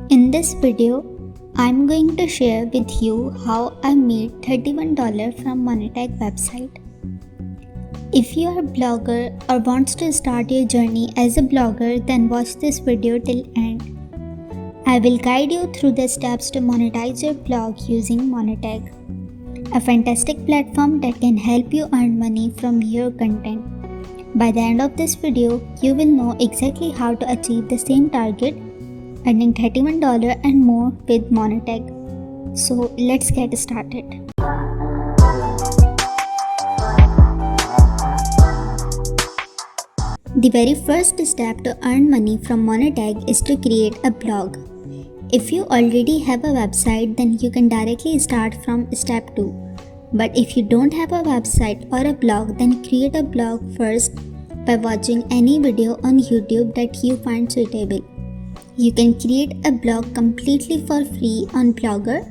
In this video, I'm going to share with you how I made $31 from Monetag website. If you are a blogger or wants to start your journey as a blogger, then watch this video till end. I will guide you through the steps to monetize your blog using Monetag, a fantastic platform that can help you earn money from your content. By the end of this video, you will know exactly how to achieve the same target, earning $31 and more with Monetag. So let's get started. The very first step to earn money from Monetag is to create a blog. If you already have a website, then you can directly start from step 2. But if you don't have a website or a blog, then create a blog first by watching any video on YouTube that you find suitable. You can create a blog completely for free on Blogger,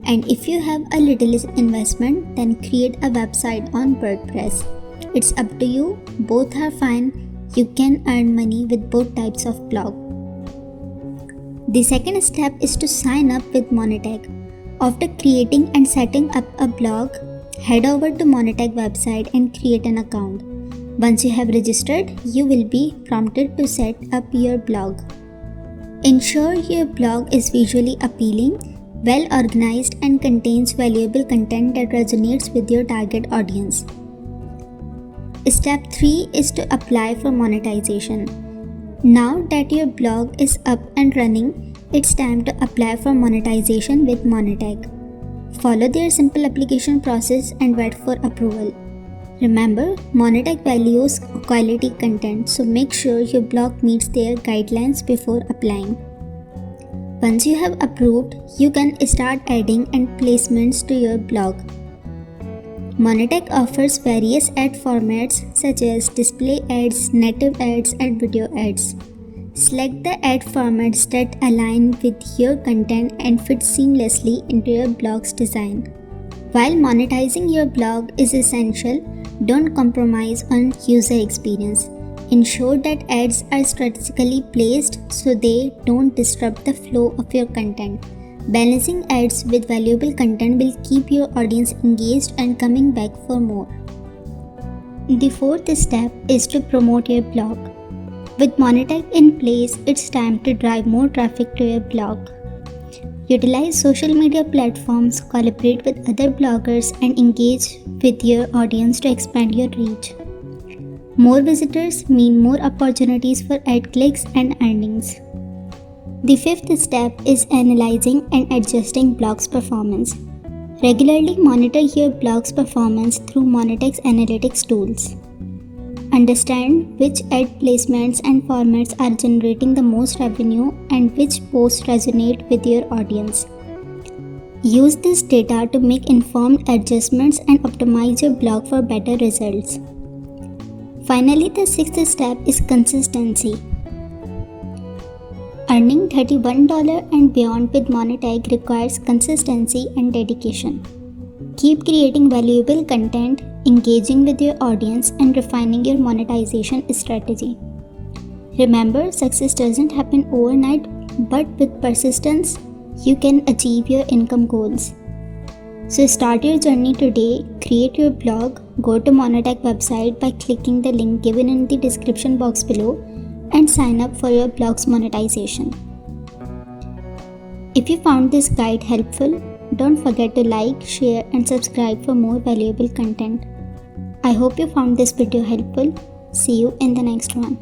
and if you have a little investment, then create a website on WordPress. It's up to you, both are fine. You can earn money with both types of blog. The second step is to sign up with Monetag. After creating and setting up a blog, head over to Monetag website and create an account. Once you have registered, you will be prompted to set up your blog. Ensure your blog is visually appealing, well organized, and contains valuable content that resonates with your target audience. Step 3 is to apply for monetization. Now that your blog is up and running, it's time to apply for monetization with Monetag. Follow their simple application process and wait for approval. Remember, Monetag values quality content, so make sure your blog meets their guidelines before applying. Once you have approved, you can start adding and placements to your blog. Monetag offers various ad formats such as display ads, native ads, and video ads. Select the ad formats that align with your content and fit seamlessly into your blog's design. While monetizing your blog is essential, don't compromise on user experience. Ensure that ads are strategically placed so they don't disrupt the flow of your content. Balancing ads with valuable content will keep your audience engaged and coming back for more. The fourth step is to promote your blog. With Monetag in place, it's time to drive more traffic to your blog. Utilize social media platforms, collaborate with other bloggers, and engage with your audience to expand your reach. More visitors mean more opportunities for ad clicks and earnings. The fifth step is analyzing and adjusting blog's performance. Regularly monitor your blog's performance through Monetag's analytics tools. Understand which ad placements and formats are generating the most revenue and which posts resonate with your audience. Use this data to make informed adjustments and optimize your blog for better results. Finally, the sixth step is consistency. Earning $31 and beyond with Monetag requires consistency and dedication. Keep creating valuable content, engaging with your audience, and refining your monetization strategy. Remember, success doesn't happen overnight, but with persistence, you can achieve your income goals. So start your journey today, create your blog, go to Monetag website by clicking the link given in the description box below, and sign up for your blog's monetization. If you found this guide helpful, don't forget to like, share, and subscribe for more valuable content. I hope you found this video helpful. See you in the next one.